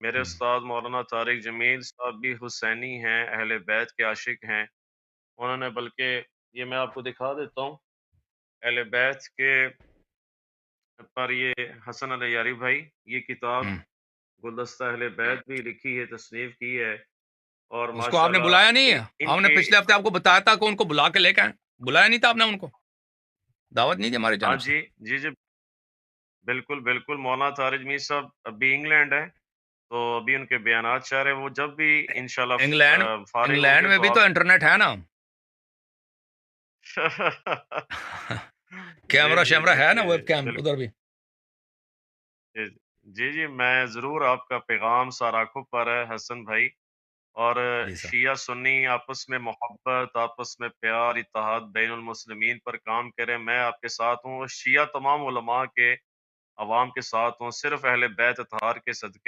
मेरे हुँ, उस्ताद मौलाना तारिक जमील साहब भी हुसैनी हैं, अहले बैत के आशिक हैं। उन्होंने बल्कि ये मैं आपको दिखा देता हूँ, अहले बैत के पर ये हसन अली यारी भाई, ये किताब हुँ। गुलदस्ता अहले बैत भी लिखी है, तसनीफ़ की है और उसको आपने बुलाया नहीं माशाल्लाह है? हमने इनके पिछले हफ्ते आपको बताया था कि उनको बुला के लेके आएँ। बुलाया नहीं था आपने उनको? दावत नहीं थी हमारी हाँ जानब से? जी, जी, जी, बिल्कुल, बिल्कुल, मौलाना तारिक जमील साहब अभी इंग्लैंड हैं, तो अभी उनके बयानात चाह रहे हैं, वो जब भी इंशाल्लाह इंग्लैंड फ़ारिग इंग्लैंड होंगे में तो भी तो आप इंटरनेट है ना? जी, जी, कैमरा-शैमरा जी, है ना जी, वेबकैम बिल्कुल। उधर भी? जी, जी, जी, मैं ज़रूर आपका पैगाम साराखों पर है हसन भाई और जी सर। शिया सुन्नी आपस में मोहब्बत, आपस में प्यार, इत्तेहाद बैनुल मुस्लिमीन पर काम करें। मैं आपके साथ हूँ और शिया तमाम उलमा के अवाम के साथ हूँ। सिर्फ़ अहले बैत अतहार के सदक़े